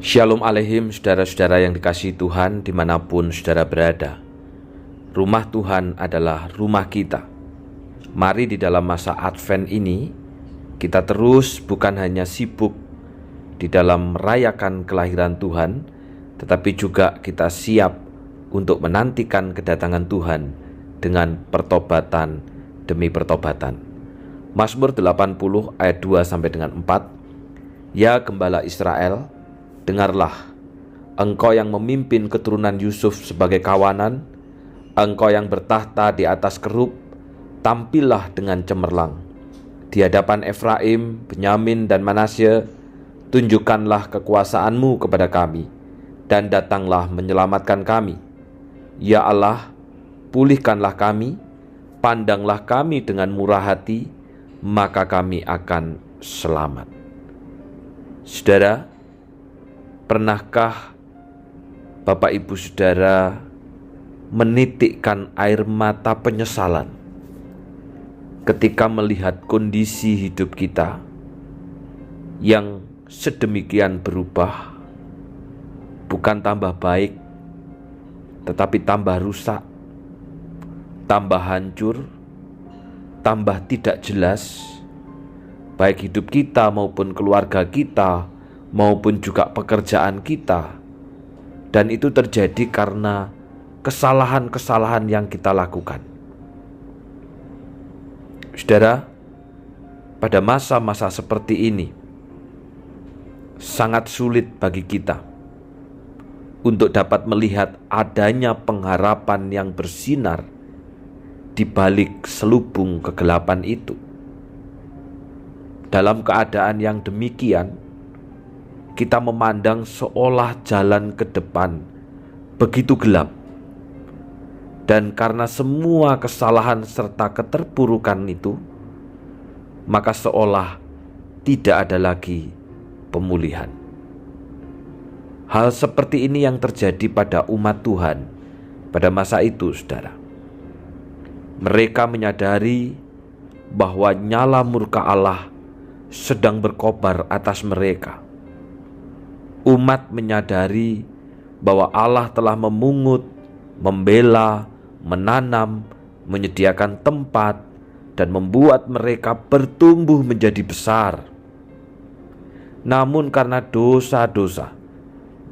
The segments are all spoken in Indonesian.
Shalom Aleihim, saudara-saudara yang dikasihi Tuhan dimanapun saudara berada. Rumah Tuhan adalah rumah kita. Mari di dalam masa Advent ini, kita terus bukan hanya sibuk di dalam merayakan kelahiran Tuhan, tetapi juga kita siap untuk menantikan kedatangan Tuhan dengan pertobatan demi pertobatan. Mazmur 80 ayat 2 sampai dengan 4. Ya Gembala Israel, dengarlah, engkau yang memimpin keturunan Yusuf sebagai kawanan, engkau yang bertahta di atas kerub, tampillah dengan cemerlang. Di hadapan Efraim, Benyamin, dan Manasye, tunjukkanlah kekuasaanmu kepada kami, dan datanglah menyelamatkan kami. Ya Allah, pulihkanlah kami, pandanglah kami dengan murah hati, maka kami akan selamat. Saudara, pernahkah Bapak Ibu Saudara menitikkan air mata penyesalan ketika melihat kondisi hidup kita yang sedemikian berubah, bukan tambah baik, tetapi tambah rusak, tambah hancur, tambah tidak jelas, baik hidup kita maupun keluarga kita, maupun juga pekerjaan kita. Dan itu terjadi karena kesalahan-kesalahan yang kita lakukan. Saudara, pada masa-masa seperti ini sangat sulit bagi kita untuk dapat melihat adanya pengharapan yang bersinar di balik selubung kegelapan itu. Dalam keadaan yang demikian, kita memandang seolah jalan ke depan begitu gelap. Dan karena semua kesalahan serta keterpurukan itu, maka seolah tidak ada lagi pemulihan. Hal seperti ini yang terjadi pada umat Tuhan pada masa itu, saudara. Mereka menyadari bahwa nyala murka Allah sedang berkobar atas mereka. Umat menyadari bahwa Allah telah memungut, membela, menanam, menyediakan tempat, dan membuat mereka bertumbuh menjadi besar. Namun karena dosa-dosa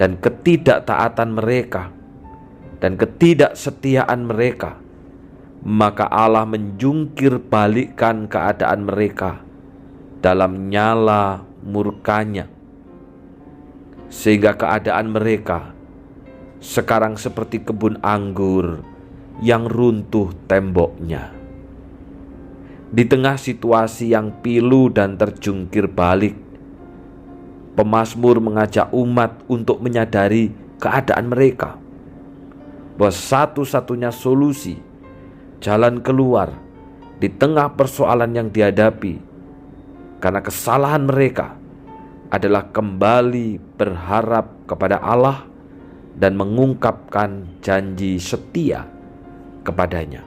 dan ketidaktaatan mereka dan ketidaksetiaan mereka, maka Allah menjungkir balikkan keadaan mereka dalam nyala murkanya, sehingga keadaan mereka sekarang seperti kebun anggur yang runtuh temboknya. Di tengah situasi yang pilu dan terjungkir balik, pemazmur mengajak umat untuk menyadari keadaan mereka, bahwa satu-satunya solusi, jalan keluar di tengah persoalan yang dihadapi karena kesalahan mereka adalah kembali berharap kepada Allah dan mengungkapkan janji setia kepadanya.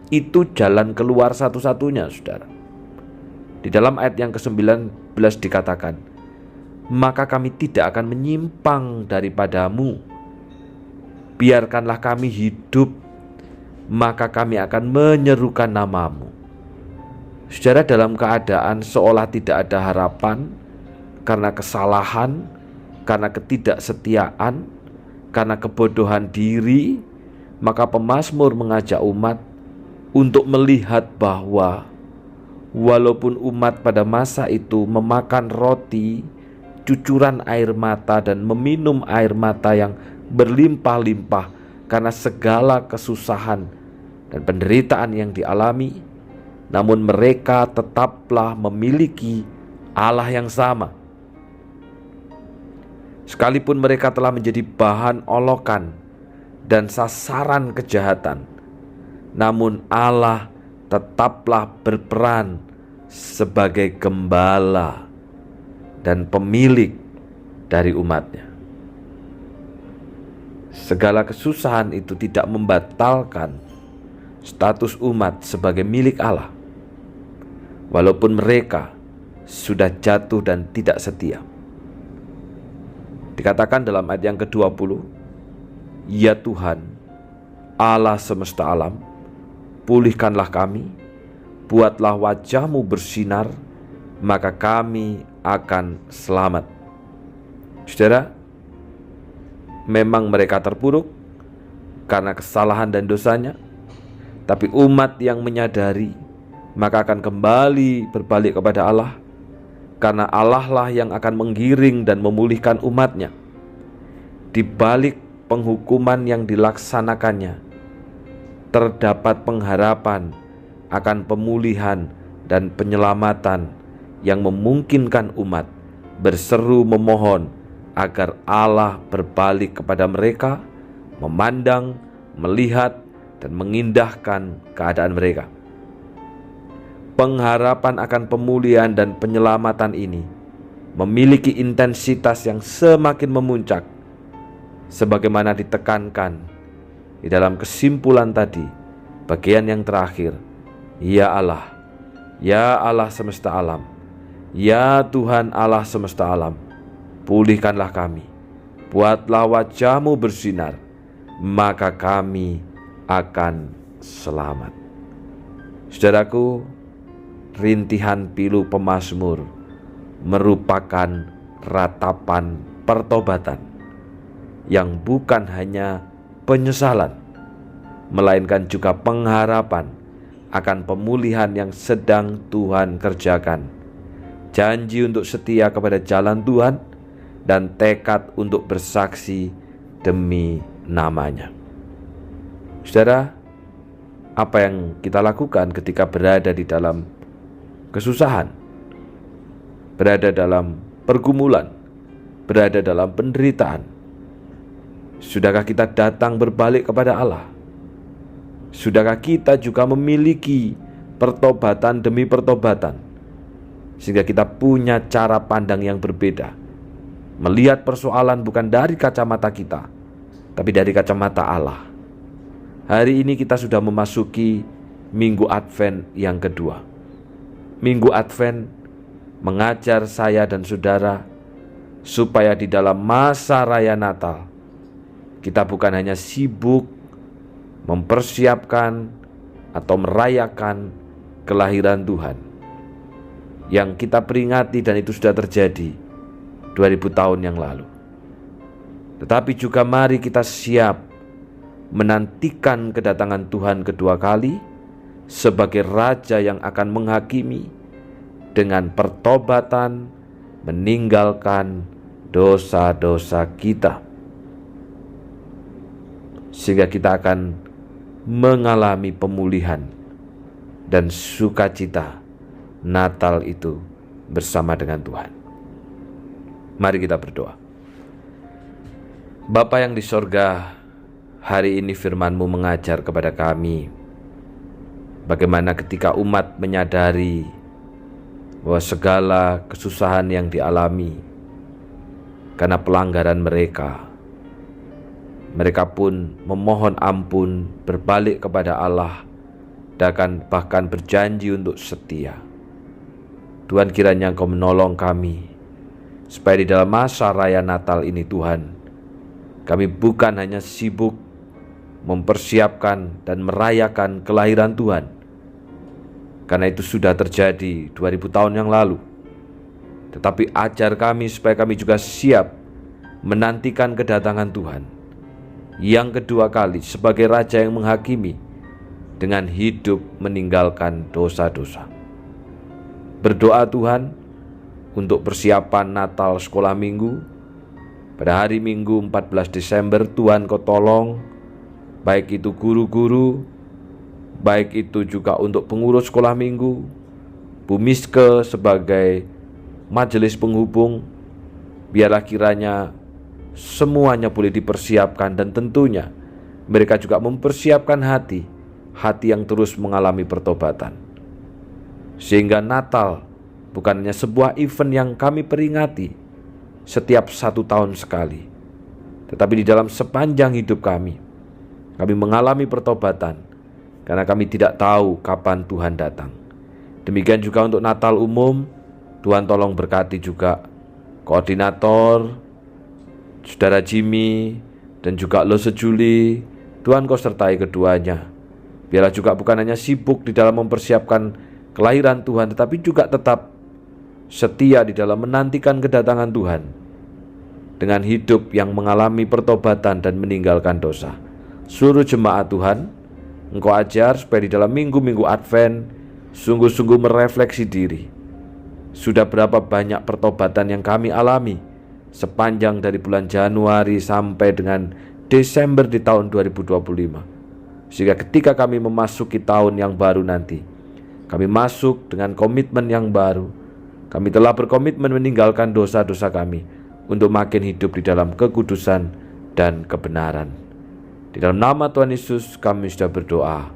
Itu jalan keluar satu-satunya, saudara. Di dalam ayat yang ke-19 dikatakan, maka kami tidak akan menyimpang daripadamu. Biarkanlah kami hidup, maka kami akan menyerukan namamu. Saudara, dalam keadaan seolah tidak ada harapan, karena kesalahan, karena ketidaksetiaan, karena kebodohan diri, maka pemazmur mengajak umat untuk melihat bahwa walaupun umat pada masa itu memakan roti, cucuran air mata, dan meminum air mata yang berlimpah-limpah karena segala kesusahan dan penderitaan yang dialami, namun mereka tetaplah memiliki Allah yang sama. Sekalipun mereka telah menjadi bahan olokan dan sasaran kejahatan, namun Allah tetaplah berperan sebagai gembala dan pemilik dari umatnya. Segala kesusahan itu tidak membatalkan status umat sebagai milik Allah, walaupun mereka sudah jatuh dan tidak setia. Dikatakan dalam ayat yang ke-20, "Ya Tuhan, Allah semesta alam, pulihkanlah kami, buatlah wajah-Mu bersinar, maka kami akan selamat." Saudara, memang mereka terpuruk karena kesalahan dan dosanya, tapi umat yang menyadari maka akan kembali berbalik kepada Allah, karena Allah lah yang akan menggiring dan memulihkan umatnya. Di balik penghukuman yang dilaksanakannya, terdapat pengharapan akan pemulihan dan penyelamatan yang memungkinkan umat berseru memohon agar Allah berbalik kepada mereka, memandang, melihat, dan mengindahkan keadaan mereka. Pengharapan akan pemulihan dan penyelamatan ini memiliki intensitas yang semakin memuncak, sebagaimana ditekankan di dalam kesimpulan tadi, bagian yang terakhir. Ya Allah semesta alam, ya Tuhan Allah semesta alam, pulihkanlah kami, buatlah wajah-Mu bersinar, maka kami akan selamat. Saudaraku, rintihan pilu pemazmur merupakan ratapan pertobatan yang bukan hanya penyesalan, melainkan juga pengharapan akan pemulihan yang sedang Tuhan kerjakan, janji untuk setia kepada jalan Tuhan, dan tekad untuk bersaksi demi nama-Nya. Saudara, apa yang kita lakukan ketika berada di dalam kesusahan, berada dalam pergumulan, berada dalam penderitaan? Sudahkah kita datang berbalik kepada Allah? Sudahkah kita juga memiliki pertobatan demi pertobatan, sehingga kita punya cara pandang yang berbeda, melihat persoalan bukan dari kacamata kita, tapi dari kacamata Allah? Hari ini kita sudah memasuki Minggu Advent yang kedua. Minggu Advent mengajar saya dan saudara supaya di dalam masa raya Natal kita bukan hanya sibuk mempersiapkan atau merayakan kelahiran Tuhan yang kita peringati, dan itu sudah terjadi 2000 tahun yang lalu. Tetapi juga mari kita siap menantikan kedatangan Tuhan kedua kali sebagai Raja yang akan menghakimi dengan pertobatan, meninggalkan dosa-dosa kita, sehingga kita akan mengalami pemulihan dan sukacita Natal itu bersama dengan Tuhan. Mari kita berdoa. Bapa yang di sorga, hari ini firman-Mu mengajar kepada kami bagaimana ketika umat menyadari bahwa segala kesusahan yang dialami karena pelanggaran mereka pun memohon ampun, berbalik kepada Allah, dan bahkan berjanji untuk setia. Tuhan, kiranya Engkau menolong kami, supaya di dalam masa raya Natal ini Tuhan, kami bukan hanya sibuk mempersiapkan dan merayakan kelahiran Tuhan, karena itu sudah terjadi 2000 tahun yang lalu. Tetapi ajar kami supaya kami juga siap menantikan kedatangan Tuhan yang kedua kali sebagai Raja yang menghakimi dengan hidup meninggalkan dosa-dosa. Berdoa Tuhan untuk persiapan Natal sekolah minggu pada hari Minggu 14 Desember. Tuhan Kau tolong, baik itu guru-guru, baik itu juga untuk pengurus sekolah minggu, Bu Miske sebagai majelis penghubung, biarlah kiranya semuanya boleh dipersiapkan, dan tentunya mereka juga mempersiapkan hati yang terus mengalami pertobatan, sehingga Natal bukan hanya sebuah event yang kami peringati setiap 1 tahun sekali, tetapi di dalam sepanjang hidup kami mengalami pertobatan, karena kami tidak tahu kapan Tuhan datang. Demikian juga untuk Natal umum, Tuhan tolong berkati juga koordinator, Saudara Jimmy dan juga Lo Sejuli, Tuhan Kau sertai keduanya. Biarlah juga bukan hanya sibuk di dalam mempersiapkan kelahiran Tuhan, tetapi juga tetap setia di dalam menantikan kedatangan Tuhan dengan hidup yang mengalami pertobatan dan meninggalkan dosa. Seluruh jemaat Tuhan, Engkau ajar supaya di dalam minggu-minggu Advent sungguh-sungguh merefleksi diri. Sudah berapa banyak pertobatan yang kami alami sepanjang dari bulan Januari sampai dengan Desember di tahun 2025. Sehingga ketika kami memasuki tahun yang baru nanti, kami masuk dengan komitmen yang baru. Kami telah berkomitmen meninggalkan dosa-dosa kami untuk makin hidup di dalam kekudusan dan kebenaran. Di dalam nama Tuhan Yesus kami sudah berdoa.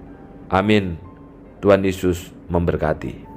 Amin. Tuhan Yesus memberkati.